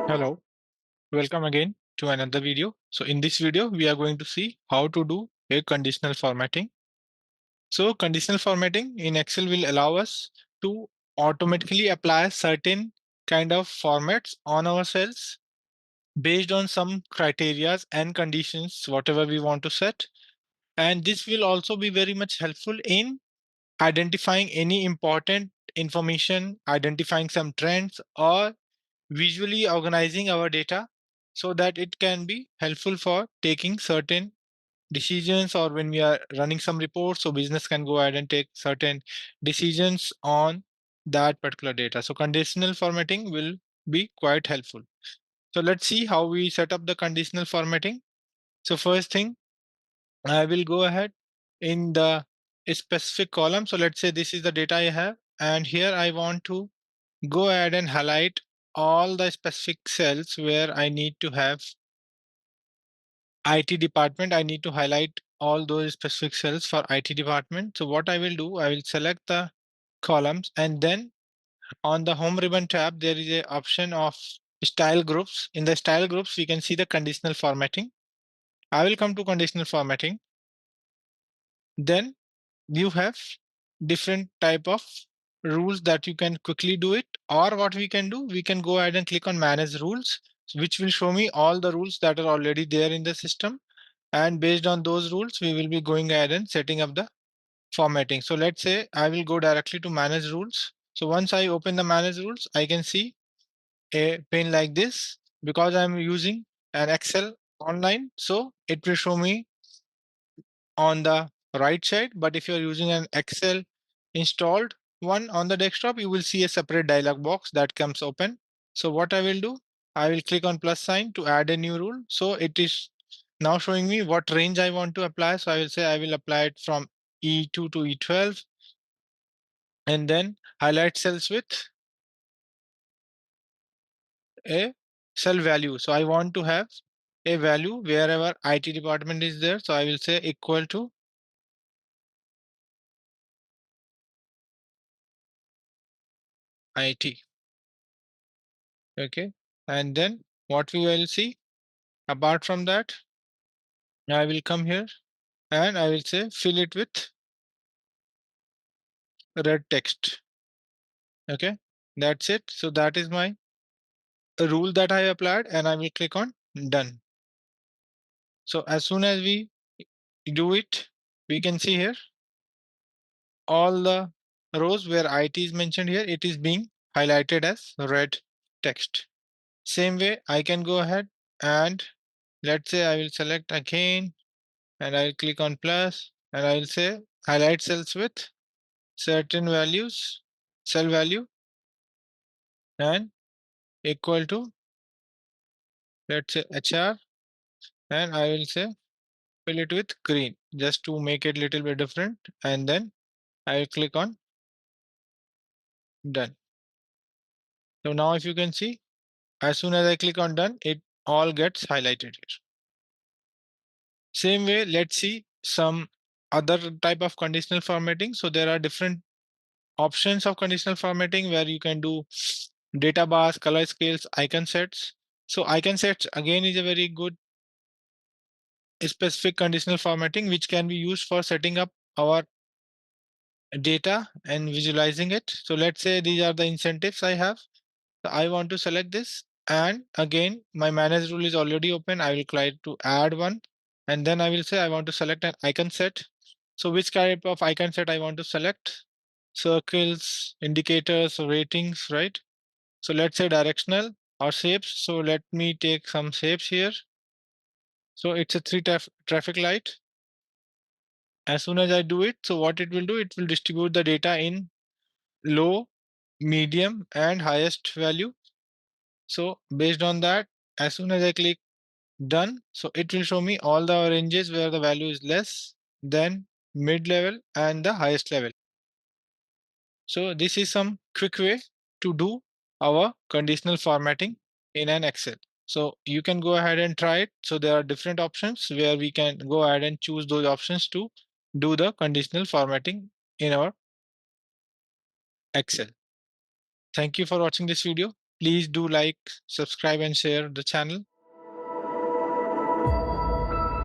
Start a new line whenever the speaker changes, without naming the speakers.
Hello, welcome again to another video. So in this video, we are going to see how to do a conditional formatting. So conditional formatting in Excel will allow us to automatically apply certain kind of formats on our cells based on some criterias and conditions, whatever we want to set. And this will also be very much helpful in identifying any important information, identifying some trends, or visually organizing our data so that it can be helpful for taking certain decisions, or when we are running some reports so business can go ahead and take certain decisions on that particular data. So conditional formatting will be quite helpful. So let's see how we set up the conditional formatting. So first thing, I will go ahead in the specific column. So let's say this is the data I have, and here I want to go ahead and highlight all the specific cells where I need to have IT department. I need to highlight all those specific cells for IT department. So what I will do, I will select the columns, and then on the home ribbon tab, there is a option of style groups. In the style groups, we can see the conditional formatting. I will come to conditional formatting. Then you have different type of rules that you can quickly do it, or what we can do, we can go ahead and click on manage rules, which will show me all the rules that are already there in the system, and based on those rules we will be going ahead and setting up the formatting. So let's say I will go directly to manage rules. So once I open the manage rules, I can see a pane like this. Because I'm using an Excel online, so it will show me on the right side. But if you're using an Excel installed one on the desktop, you will see a separate dialog box that comes open. So what I will do, I will click on plus sign to add a new rule. So it is now showing me what range I want to apply. So I will say I will apply it from E2 to E12, and then highlight cells with a cell value. So I want to have a value wherever IT department is there. So I will say equal to IT. Okay. And then what we will see, apart from that, I will come here and I will say fill it with red text. Okay. That's it. So that is my rule that I applied, and I will click on done. So as soon as we do it, we can see here all the rows where IT is mentioned here, it is being highlighted as red text. Same way, I can go ahead and let's say I will select again, and I will click on plus, and I will say highlight cells with certain values, cell value, and equal to, let's say HR, and I will say fill it with green just to make it a little bit different, and then I will click on done. So now if you can see, as soon as I click on done, it all gets highlighted here. Same way, let's see some other type of conditional formatting. So there are different options of conditional formatting where you can do data bars, color scales, icon sets. So icon sets again is a very good specific conditional formatting which can be used for setting up our data and visualizing it. So let's say these are the incentives I have. So I want to select this, and again my manage rule is already open. I will try to add one, and then I will say I want to select an icon set. So which type of icon set I want to select? Circles, indicators, ratings, right? So let's say directional or shapes. So let me take some shapes here. So it's a three traffic light. As soon as I do it, so what it will do, it will distribute the data in low, medium, and highest value. So based on that, as soon as I click done, so it will show me all the ranges where the value is less, then mid level, and the highest level. So this is some quick way to do our conditional formatting in an Excel. So you can go ahead and try it. So there are different options where we can go ahead and choose those options to do the conditional formatting in our Excel. Thank you for watching this video. Please do like, subscribe, and share the channel.